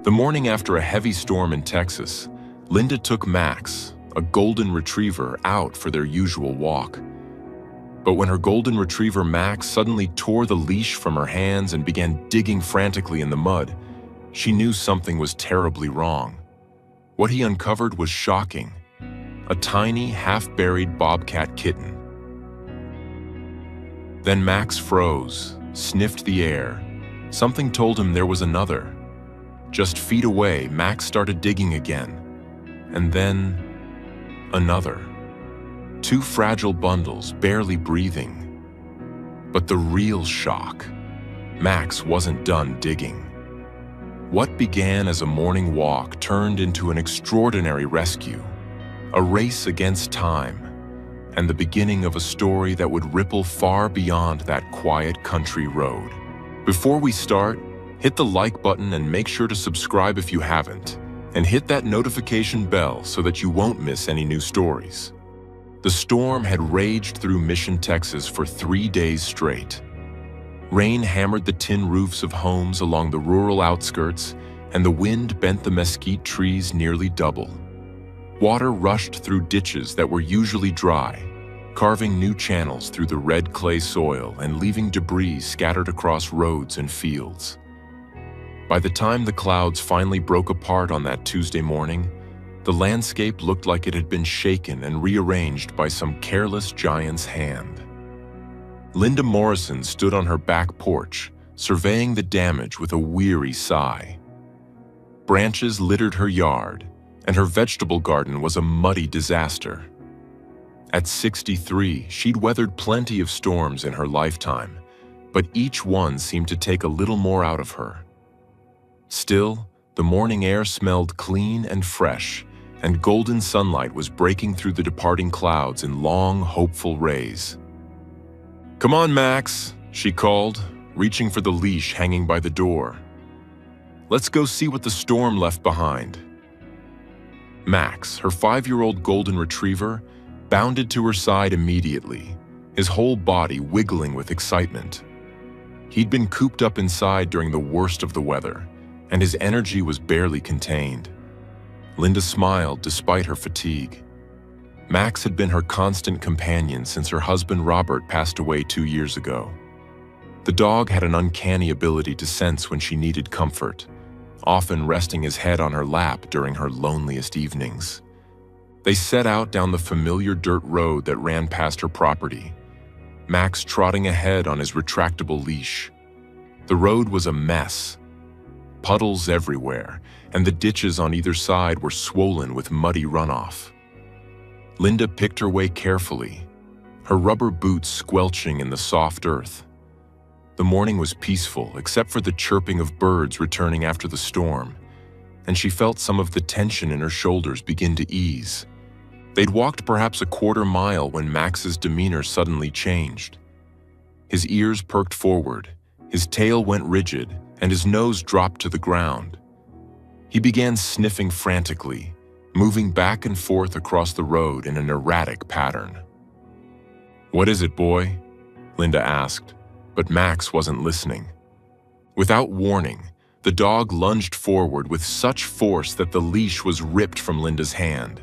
The morning after a heavy storm in Texas, Linda took Max, a golden retriever, out for their usual walk. But when her golden retriever Max suddenly tore the leash from her hands and began digging frantically in the mud, she knew something was terribly wrong. What he uncovered was shocking: a tiny, half-buried bobcat kitten. Then Max froze, sniffed the air. Something told him there was another. Just feet away, Max started digging again. And then another. 2 fragile bundles, barely breathing. But the real shock: Max wasn't done digging. What began as a morning walk turned into an extraordinary rescue, a race against time, and the beginning of a story that would ripple far beyond that quiet country road. Before we start, hit the like button and make sure to subscribe if you haven't, and hit that notification bell so that you won't miss any new stories. The storm had raged through Mission, Texas for 3 days straight. Rain hammered the tin roofs of homes along the rural outskirts, and the wind bent the mesquite trees nearly double. Water rushed through ditches that were usually dry, carving new channels through the red clay soil and leaving debris scattered across roads and fields. By the time the clouds finally broke apart on that Tuesday morning, the landscape looked like it had been shaken and rearranged by some careless giant's hand. Linda Morrison stood on her back porch, surveying the damage with a weary sigh. Branches littered her yard, and her vegetable garden was a muddy disaster. At 63, she'd weathered plenty of storms in her lifetime, but each one seemed to take a little more out of her. Still, the morning air smelled clean and fresh, and golden sunlight was breaking through the departing clouds in long, hopeful rays. "Come on, Max," she called, reaching for the leash hanging by the door. "Let's go see what the storm left behind." Max, her 5-year-old golden retriever, bounded to her side immediately, his whole body wiggling with excitement. He'd been cooped up inside during the worst of the weather, and his energy was barely contained. Linda smiled despite her fatigue. Max had been her constant companion since her husband Robert passed away 2 years ago. The dog had an uncanny ability to sense when she needed comfort, often resting his head on her lap during her loneliest evenings. They set out down the familiar dirt road that ran past her property, Max trotting ahead on his retractable leash. The road was a mess. Puddles everywhere, and the ditches on either side were swollen with muddy runoff. Linda picked her way carefully, her rubber boots squelching in the soft earth. The morning was peaceful, except for the chirping of birds returning after the storm, and she felt some of the tension in her shoulders begin to ease. They'd walked perhaps a quarter mile when Max's demeanor suddenly changed. His ears perked forward, his tail went rigid, and his nose dropped to the ground. He began sniffing frantically, moving back and forth across the road in an erratic pattern. "What is it, boy?" Linda asked, but Max wasn't listening. Without warning, the dog lunged forward with such force that the leash was ripped from Linda's hand.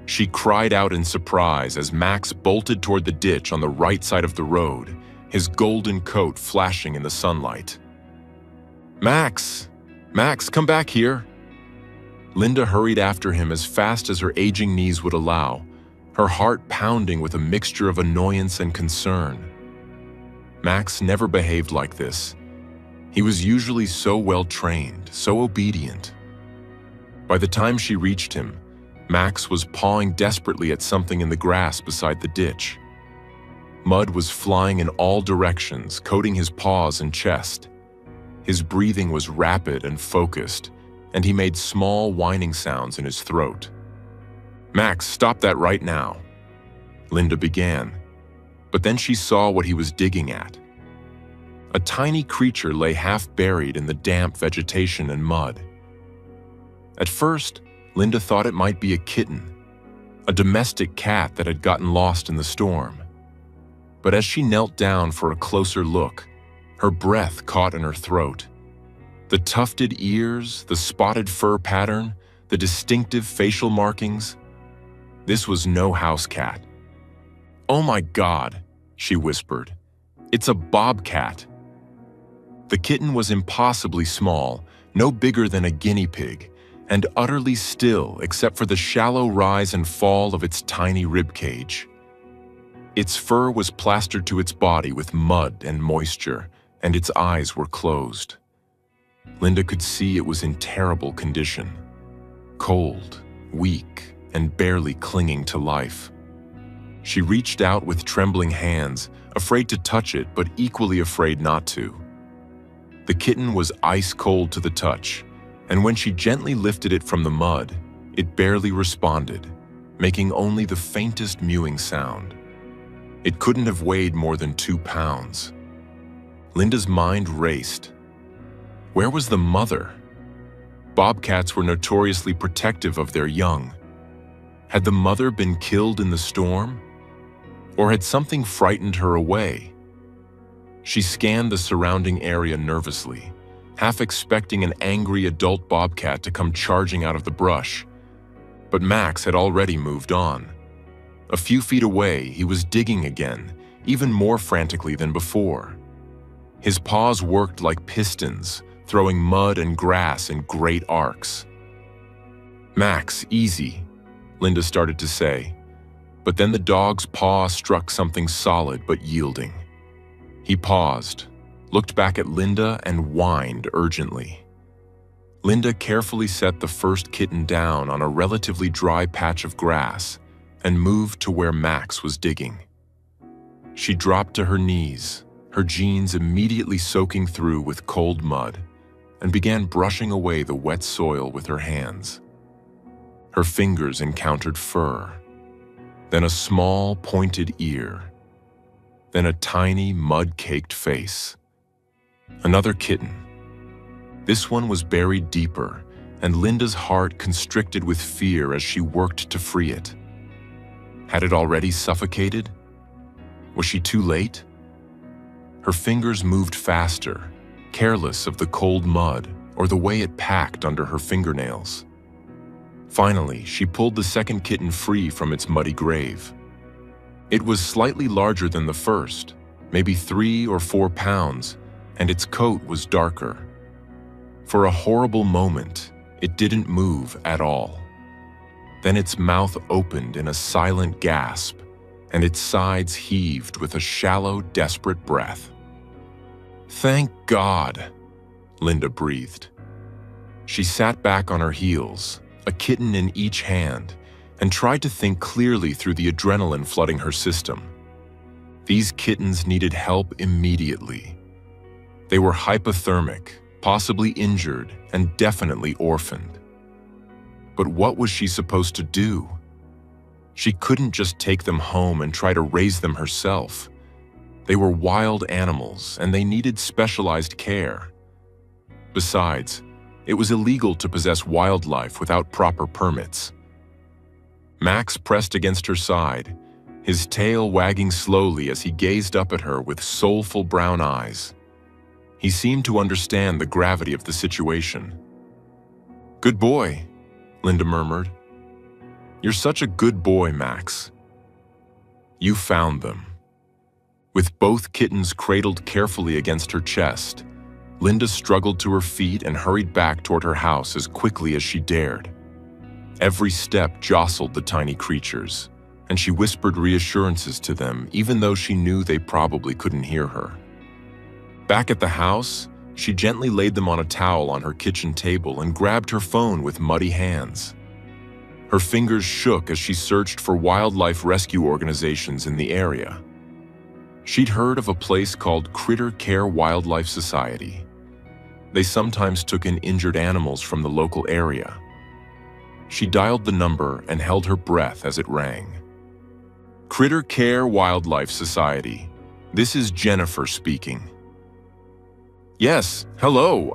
She cried out in surprise as Max bolted toward the ditch on the right side of the road, his golden coat flashing in the sunlight. "Max! Max, come back here!" Linda hurried after him as fast as her aging knees would allow, her heart pounding with a mixture of annoyance and concern. Max never behaved like this. He was usually so well trained, so obedient. By the time she reached him, Max was pawing desperately at something in the grass beside the ditch. Mud was flying in all directions, coating his paws and chest. His breathing was rapid and focused, and he made small whining sounds in his throat. "Max, stop that right now," Linda began, but then she saw what he was digging at. A tiny creature lay half buried in the damp vegetation and mud. At first, Linda thought it might be a kitten, a domestic cat that had gotten lost in the storm. But as she knelt down for a closer look, her breath caught in her throat. The tufted ears, the spotted fur pattern, the distinctive facial markings. This was no house cat. "Oh my God," she whispered. "It's a bobcat." The kitten was impossibly small, no bigger than a guinea pig, and utterly still except for the shallow rise and fall of its tiny rib cage. Its fur was plastered to its body with mud and moisture, and its eyes were closed. Linda could see it was in terrible condition. Cold, weak, and barely clinging to life. She reached out with trembling hands, afraid to touch it, but equally afraid not to. The kitten was ice cold to the touch, and when she gently lifted it from the mud, it barely responded, making only the faintest mewing sound. It couldn't have weighed more than 2 pounds. Linda's mind raced. Where was the mother? Bobcats were notoriously protective of their young. Had the mother been killed in the storm? Or had something frightened her away? She scanned the surrounding area nervously, half expecting an angry adult bobcat to come charging out of the brush. But Max had already moved on. A few feet away, he was digging again, even more frantically than before. His paws worked like pistons, throwing mud and grass in great arcs. "Max, easy," Linda started to say, but then the dog's paw struck something solid but yielding. He paused, looked back at Linda, and whined urgently. Linda carefully set the first kitten down on a relatively dry patch of grass and moved to where Max was digging. She dropped to her knees, her jeans immediately soaking through with cold mud, and began brushing away the wet soil with her hands. Her fingers encountered fur, then a small, pointed ear, then a tiny, mud-caked face. Another kitten. This one was buried deeper, and Linda's heart constricted with fear as she worked to free it. Had it already suffocated? Was she too late? Her fingers moved faster, careless of the cold mud or the way it packed under her fingernails. Finally, she pulled the second kitten free from its muddy grave. It was slightly larger than the first, maybe 3 or 4 pounds, and its coat was darker. For a horrible moment, it didn't move at all. Then its mouth opened in a silent gasp, and its sides heaved with a shallow, desperate breath. "Thank God," Linda breathed. She sat back on her heels, a kitten in each hand, and tried to think clearly through the adrenaline flooding her system. These kittens needed help immediately. They were hypothermic, possibly injured, and definitely orphaned. But what was she supposed to do? She couldn't just take them home and try to raise them herself. They were wild animals, and they needed specialized care. Besides, it was illegal to possess wildlife without proper permits. Max pressed against her side, his tail wagging slowly as he gazed up at her with soulful brown eyes. He seemed to understand the gravity of the situation. "Good boy," Linda murmured. "You're such a good boy, Max." "You found them." With both kittens cradled carefully against her chest, Linda struggled to her feet and hurried back toward her house as quickly as she dared. Every step jostled the tiny creatures, and she whispered reassurances to them even though she knew they probably couldn't hear her. Back at the house, she gently laid them on a towel on her kitchen table and grabbed her phone with muddy hands. Her fingers shook as she searched for wildlife rescue organizations in the area. She'd heard of a place called Critter Care Wildlife Society. They sometimes took in injured animals from the local area. She dialed the number and held her breath as it rang. "Critter Care Wildlife Society. This is Jennifer speaking." "Yes, hello,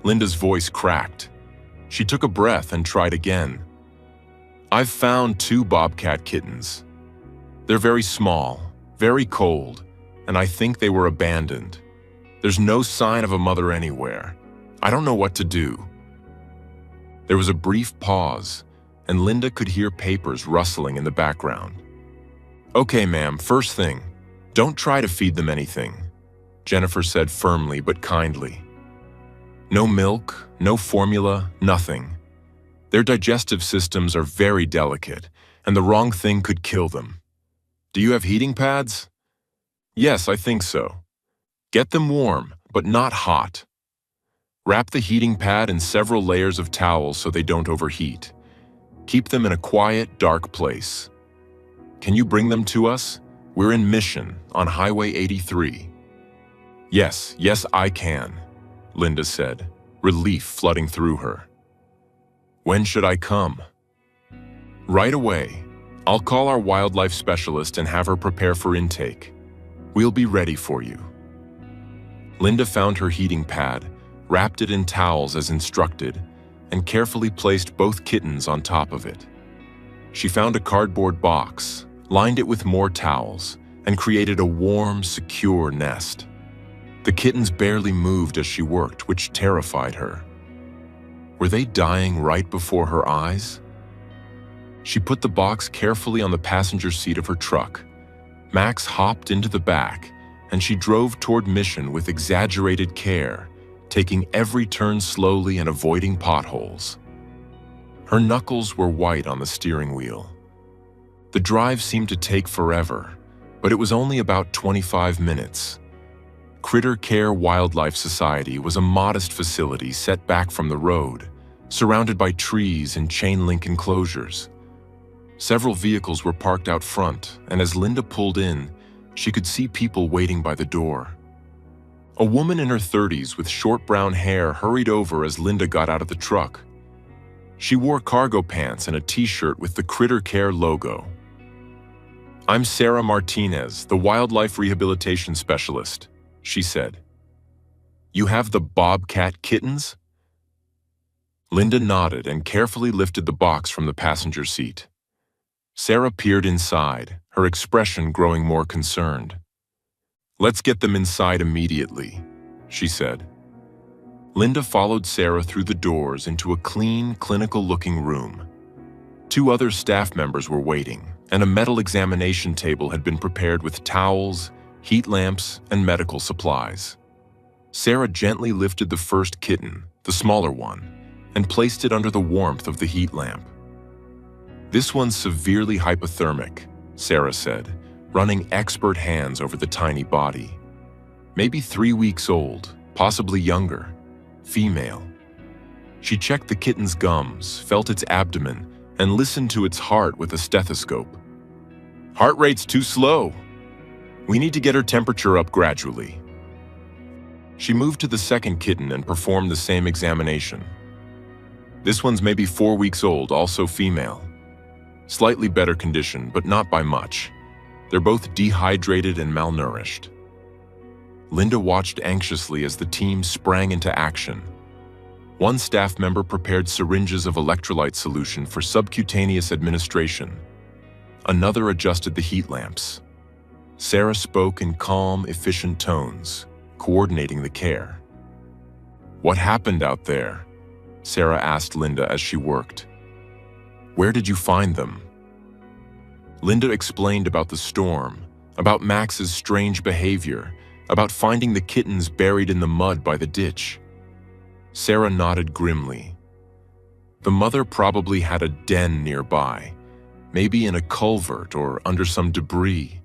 Linda's voice cracked. She took a breath and tried again. "I've found 2 bobcat kittens. They're very small, very cold, and I think they were abandoned. There's no sign of a mother anywhere. I don't know what to do." There was a brief pause, and Linda could hear papers rustling in the background. "Okay, ma'am, first thing, don't try to feed them anything," Jennifer said firmly but kindly. "No milk, no formula, nothing. Their digestive systems are very delicate, and the wrong thing could kill them. Do you have heating pads?" "Yes, I think so." "Get them warm, but not hot. Wrap the heating pad in several layers of towels so they don't overheat. Keep them in a quiet, dark place. Can you bring them to us? We're in Mission, on Highway 83. Yes, I can," Linda said, relief flooding through her. "When should I come?" "Right away. I'll call our wildlife specialist and have her prepare for intake. We'll be ready for you." Linda found her heating pad, wrapped it in towels as instructed, and carefully placed both kittens on top of it. She found a cardboard box, lined it with more towels, and created a warm, secure nest. The kittens barely moved as she worked, which terrified her. Were they dying right before her eyes? She put the box carefully on the passenger seat of her truck. Max hopped into the back, and she drove toward Mission with exaggerated care, taking every turn slowly and avoiding potholes. Her knuckles were white on the steering wheel. The drive seemed to take forever, but it was only about 25 minutes. Critter Care Wildlife Society was a modest facility set back from the road, surrounded by trees and chain-link enclosures. Several vehicles were parked out front, and as Linda pulled in, she could see people waiting by the door. A woman in her 30s with short brown hair hurried over as Linda got out of the truck. She wore cargo pants and a t-shirt with the Critter Care logo. "I'm Sarah Martinez, the wildlife rehabilitation specialist," she said. "You have the Bobcat kittens?" Linda nodded and carefully lifted the box from the passenger seat. Sarah peered inside, her expression growing more concerned. "Let's get them inside immediately," she said. Linda followed Sarah through the doors into a clean, clinical-looking room. 2 other staff members were waiting, and a metal examination table had been prepared with towels, heat lamps, and medical supplies. Sarah gently lifted the first kitten, the smaller one, and placed it under the warmth of the heat lamp. "This one's severely hypothermic," Sarah said, running expert hands over the tiny body. "Maybe 3 weeks old, possibly younger. Female." She checked the kitten's gums, felt its abdomen, and listened to its heart with a stethoscope. "Heart rate's too slow. We need to get her temperature up gradually." She moved to the second kitten and performed the same examination. "This one's maybe 4 weeks old, also female. Slightly better condition, but not by much. They're both dehydrated and malnourished." Linda watched anxiously as the team sprang into action. One staff member prepared syringes of electrolyte solution for subcutaneous administration. Another adjusted the heat lamps. Sarah spoke in calm, efficient tones, coordinating the care. "What happened out there?" Sarah asked Linda as she worked. "Where did you find them?" Linda explained about the storm, about Max's strange behavior, about finding the kittens buried in the mud by the ditch. Sarah nodded grimly. The mother probably had a den nearby, maybe in a culvert or under some debris.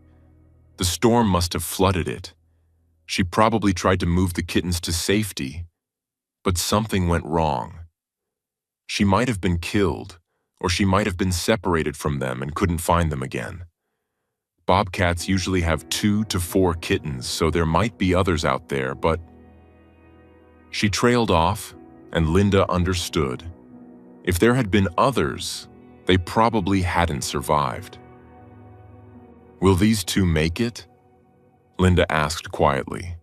The storm must have flooded it. She probably tried to move the kittens to safety, but something went wrong. She might have been killed, or she might have been separated from them and couldn't find them again. Bobcats usually have 2 to 4 kittens, so there might be others out there, but... She trailed off, and Linda understood. If there had been others, they probably hadn't survived. "Will these 2 make it?" Linda asked quietly.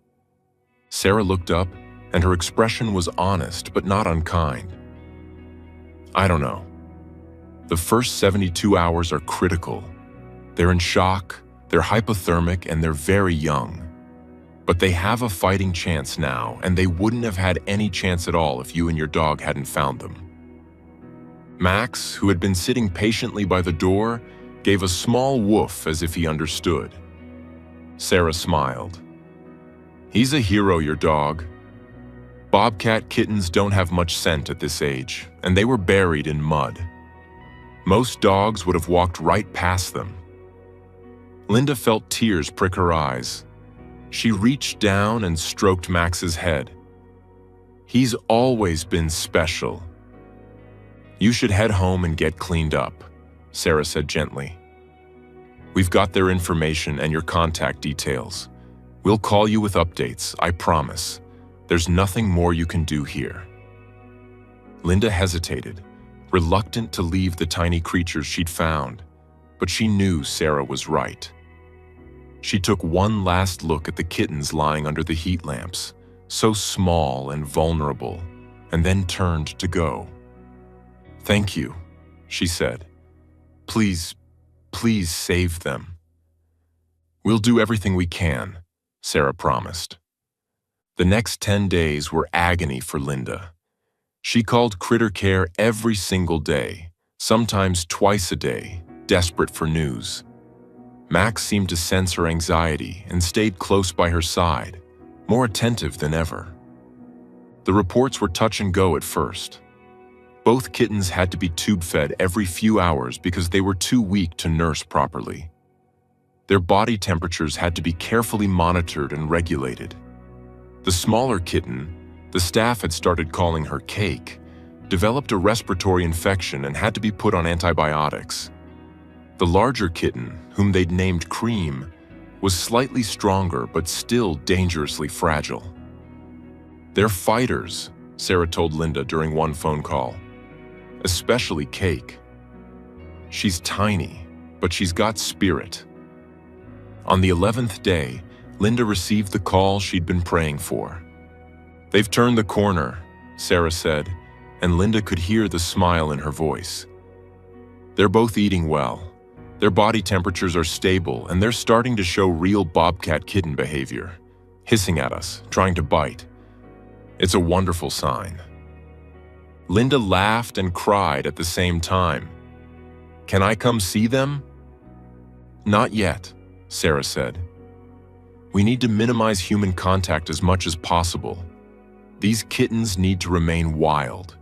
Sarah looked up, and her expression was honest but not unkind. "I don't know. The first 72 hours are critical. They're in shock, they're hypothermic, and they're very young. But they have a fighting chance now, and they wouldn't have had any chance at all if you and your dog hadn't found them. Max, who had been sitting patiently by the door, gave a small woof as if he understood. Sarah smiled. He's a hero, your dog. Bobcat kittens don't have much scent at this age, and they were buried in mud. Most dogs would have walked right past them. Linda felt tears prick her eyes. She reached down and stroked Max's head. He's always been special. You should head home and get cleaned up, Sarah said gently. We've got their information and your contact details. We'll call you with updates, I promise. There's nothing more you can do here. Linda hesitated, reluctant to leave the tiny creatures she'd found, but she knew Sarah was right. She took one last look at the kittens lying under the heat lamps, so small and vulnerable, and then turned to go. Thank you, she said. Please save them. We'll do everything we can, Sarah promised. The next 10 days were agony for Linda. She called critter care every single day, sometimes twice a day, desperate for news. Max seemed to sense her anxiety and stayed close by her side, more attentive than ever. The reports were touch and go at first. Both kittens had to be tube-fed every few hours because they were too weak to nurse properly. Their body temperatures had to be carefully monitored and regulated. The smaller kitten, the staff had started calling her Cake, developed a respiratory infection and had to be put on antibiotics. The larger kitten, whom they'd named Cream, was slightly stronger but still dangerously fragile. They're fighters, Sarah told Linda during one phone call. Especially Cake. She's tiny, but she's got spirit. On the 11th day, Linda received the call she'd been praying for. They've turned the corner, Sarah said, and Linda could hear the smile in her voice. They're both eating well. Their body temperatures are stable, and they're starting to show real bobcat kitten behavior, hissing at us, trying to bite. It's a wonderful sign. Linda laughed and cried at the same time. Can I come see them? Not yet, Sarah said. We need to minimize human contact as much as possible. These kittens need to remain wild.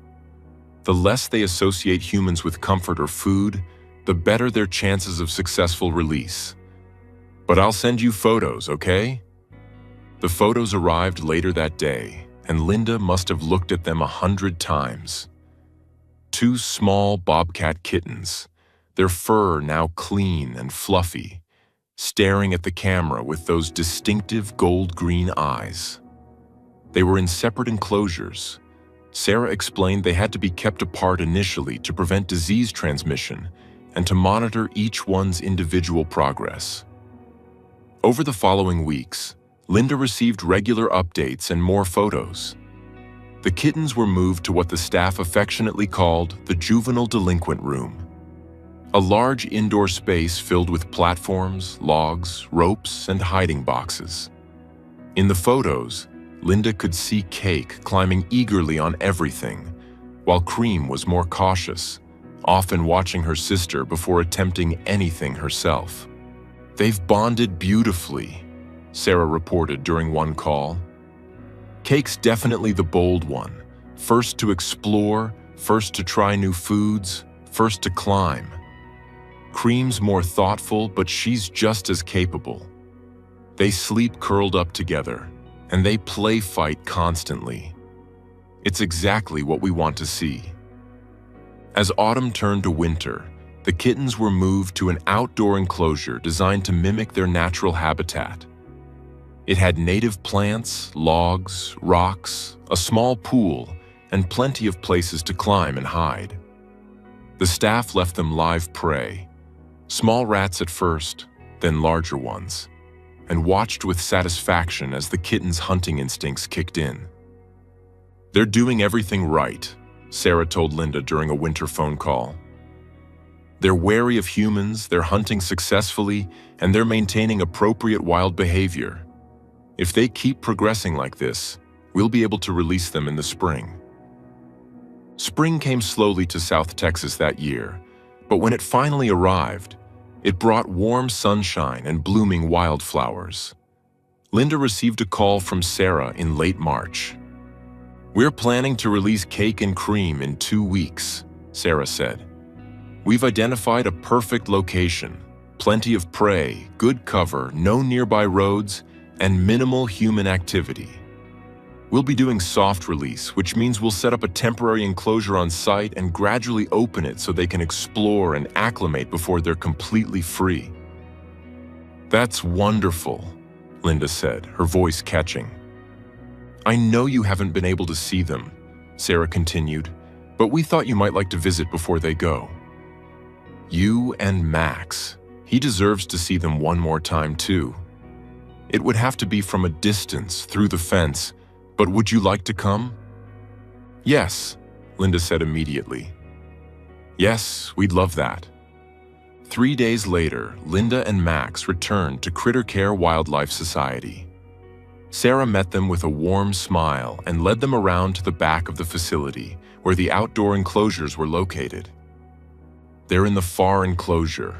The less they associate humans with comfort or food, the better their chances of successful release. But I'll send you photos, okay? The photos arrived later that day, and Linda must have looked at them 100 times. 2 small bobcat kittens, their fur now clean and fluffy, staring at the camera with those distinctive gold-green eyes. They were in separate enclosures. Sarah explained they had to be kept apart initially to prevent disease transmission and to monitor each one's individual progress. Over the following weeks, Linda received regular updates and more photos. The kittens were moved to what the staff affectionately called the juvenile delinquent room, a large indoor space filled with platforms, logs, ropes, and hiding boxes. In the photos, Linda could see Cake climbing eagerly on everything, while Cream was more cautious, often watching her sister before attempting anything herself. They've bonded beautifully, Sarah reported during one call. Cake's definitely the bold one, first to explore, first to try new foods, first to climb. Cream's more thoughtful, but she's just as capable. They sleep curled up together, and they play fight constantly. It's exactly what we want to see. As autumn turned to winter, the kittens were moved to an outdoor enclosure designed to mimic their natural habitat. It had native plants, logs, rocks, a small pool, and plenty of places to climb and hide. The staff left them live prey, small rats at first, then larger ones, and watched with satisfaction as the kittens' hunting instincts kicked in. They're doing everything right, Sarah told Linda during a winter phone call. They're wary of humans, they're hunting successfully, and they're maintaining appropriate wild behavior. If they keep progressing like this, we'll be able to release them in the spring. Spring came slowly to South Texas that year, but when it finally arrived, it brought warm sunshine and blooming wildflowers. Linda received a call from Sarah in late March. "We're planning to release Cake and Cream in 2 weeks," Sarah said. "We've identified a perfect location, plenty of prey, good cover, no nearby roads, and minimal human activity. We'll be doing soft release, which means we'll set up a temporary enclosure on site and gradually open it so they can explore and acclimate before they're completely free." "That's wonderful," Linda said, her voice catching. "I know you haven't been able to see them," Sarah continued, "but we thought you might like to visit before they go." "You and Max. He deserves to see them one more time, too. It would have to be from a distance, through the fence, but would you like to come?" "Yes," Linda said immediately. "Yes, we'd love that." 3 days later, Linda and Max returned to Critter Care Wildlife Society. Sarah met them with a warm smile and led them around to the back of the facility, where the outdoor enclosures were located. "They're in the far enclosure,"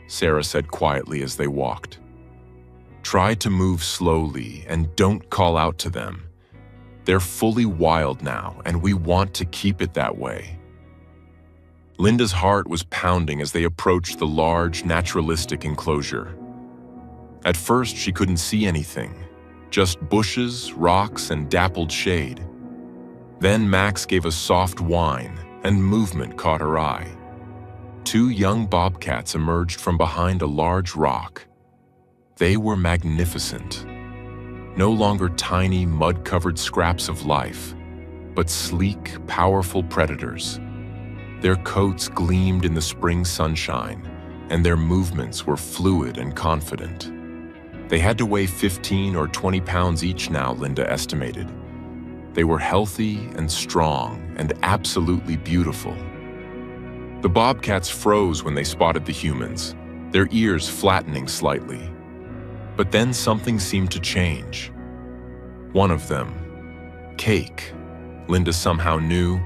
Sarah said quietly as they walked. "Try to move slowly and don't call out to them. They're fully wild now, and we want to keep it that way." Linda's heart was pounding as they approached the large, naturalistic enclosure. At first, she couldn't see anything, just bushes, rocks, and dappled shade. Then Max gave a soft whine, and movement caught her eye. 2 young bobcats emerged from behind a large rock. They were magnificent. No longer tiny, mud-covered scraps of life, but sleek, powerful predators. Their coats gleamed in the spring sunshine, and their movements were fluid and confident. They had to weigh 15 or 20 pounds each now, Linda estimated. They were healthy and strong and absolutely beautiful. The bobcats froze when they spotted the humans, their ears flattening slightly. But then something seemed to change. One of them, Cake, Linda somehow knew,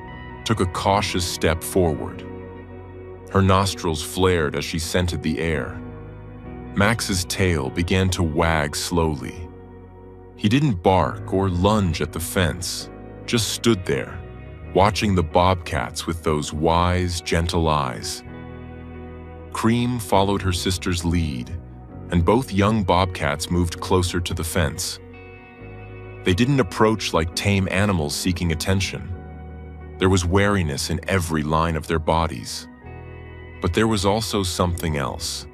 took a cautious step forward. Her nostrils flared as she scented the air. Max's tail began to wag slowly. He didn't bark or lunge at the fence, just stood there, watching the bobcats with those wise, gentle eyes. Cream followed her sister's lead, and both young bobcats moved closer to the fence. They didn't approach like tame animals seeking attention. There was wariness in every line of their bodies. But there was also something else.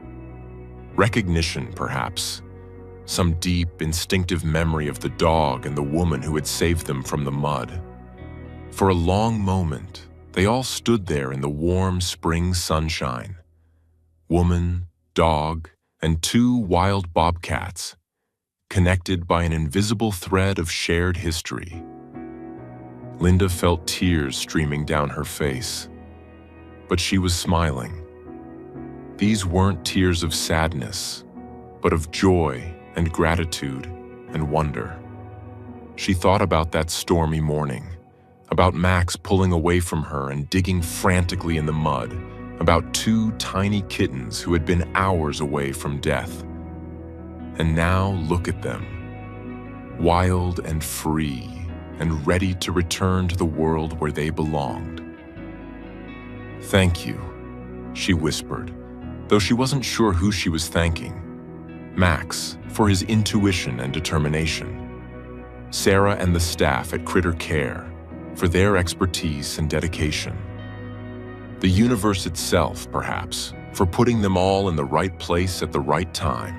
Recognition, perhaps. Some deep, instinctive memory of the dog and the woman who had saved them from the mud. For a long moment, they all stood there in the warm spring sunshine. Woman, dog, and 2 wild bobcats, connected by an invisible thread of shared history. Linda felt tears streaming down her face, but she was smiling. These weren't tears of sadness, but of joy and gratitude and wonder. She thought about that stormy morning, about Max pulling away from her and digging frantically in the mud, about 2 tiny kittens who had been hours away from death. And now look at them, wild and free and ready to return to the world where they belonged. "Thank you," she whispered, though she wasn't sure who she was thanking. Max, for his intuition and determination. Sarah and the staff at Critter Care, for their expertise and dedication. The universe itself, perhaps, for putting them all in the right place at the right time.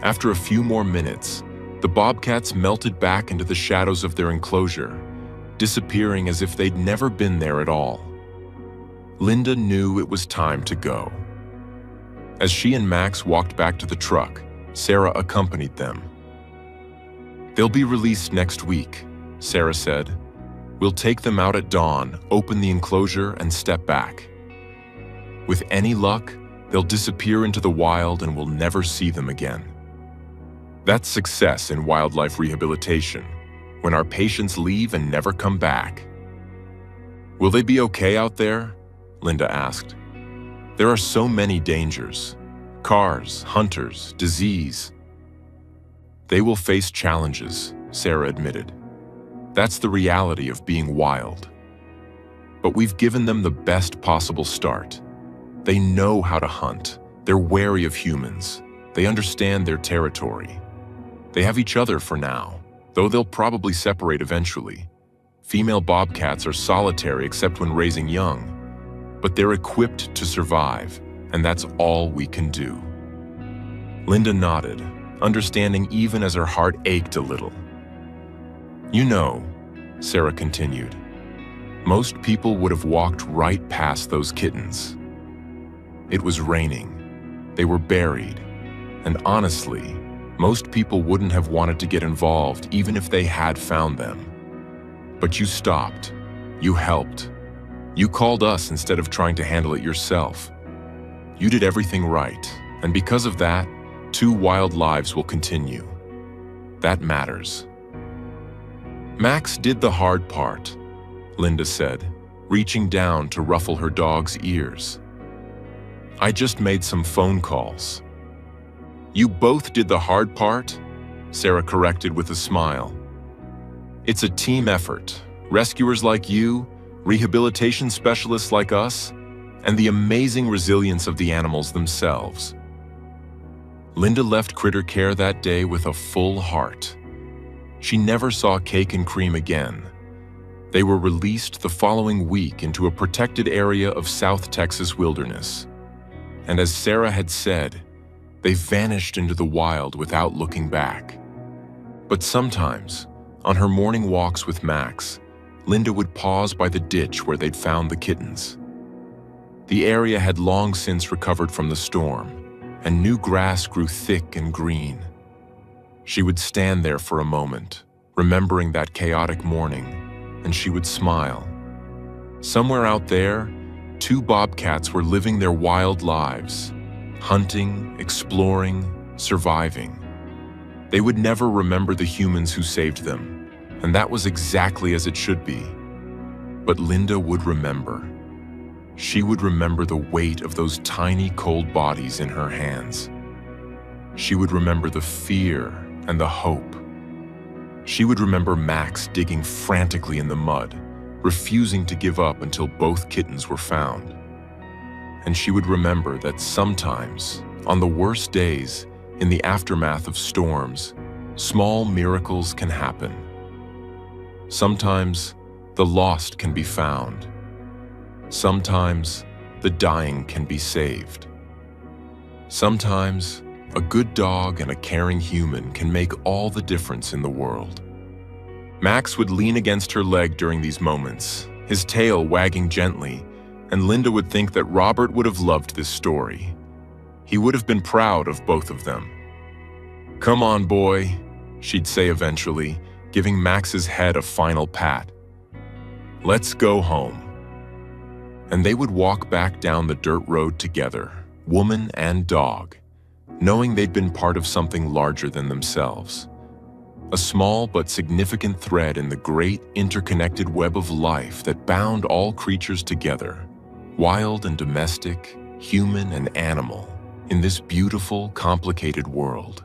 After a few more minutes, the bobcats melted back into the shadows of their enclosure, disappearing as if they'd never been there at all. Linda knew it was time to go. As she and Max walked back to the truck, Sarah accompanied them. "They'll be released next week," Sarah said. "We'll take them out at dawn, open the enclosure, and step back. With any luck, they'll disappear into the wild and we'll never see them again." That's success in wildlife rehabilitation, when our patients leave and never come back. Will they be okay out there? Linda asked. There are so many dangers. Cars, hunters, disease. They will face challenges, Sarah admitted. That's the reality of being wild. But we've given them the best possible start. They know how to hunt. They're wary of humans. They understand their territory. They have each other for now, though they'll probably separate eventually. Female bobcats are solitary except when raising young, but they're equipped to survive, and that's all we can do. Linda nodded, understanding even as her heart ached a little. You know, Sarah continued, most people would have walked right past those kittens. It was raining. They were buried. And honestly, most people wouldn't have wanted to get involved even if they had found them. But you stopped. You helped. You called us instead of trying to handle it yourself. You did everything right, and because of that, 2 wild lives will continue. That matters. Max did the hard part, Linda said, reaching down to ruffle her dog's ears. I just made some phone calls. You both did the hard part? Sarah corrected with a smile. It's a team effort. Rescuers like you, rehabilitation specialists like us, and the amazing resilience of the animals themselves. Linda left critter care that day with a full heart. She never saw Cake and Cream again. They were released the following week into a protected area of South Texas wilderness. And as Sarah had said, they vanished into the wild without looking back. But sometimes, on her morning walks with Max, Linda would pause by the ditch where they'd found the kittens. The area had long since recovered from the storm, and new grass grew thick and green. She would stand there for a moment, remembering that chaotic morning, and she would smile. Somewhere out there, 2 bobcats were living their wild lives, hunting, exploring, surviving. They would never remember the humans who saved them, and that was exactly as it should be. But Linda would remember. She would remember the weight of those tiny, cold bodies in her hands. She would remember the fear and the hope. She would remember Max digging frantically in the mud, refusing to give up until both kittens were found. And she would remember that sometimes, on the worst days, in the aftermath of storms, small miracles can happen. Sometimes, the lost can be found. Sometimes, the dying can be saved. Sometimes, a good dog and a caring human can make all the difference in the world. Max would lean against her leg during these moments, his tail wagging gently, and Linda would think that Robert would have loved this story. He would have been proud of both of them. Come on, boy, she'd say eventually, giving Max's head a final pat. Let's go home. And they would walk back down the dirt road together, woman and dog, knowing they'd been part of something larger than themselves. A small but significant thread in the great interconnected web of life that bound all creatures together, wild and domestic, human and animal, in this beautiful, complicated world.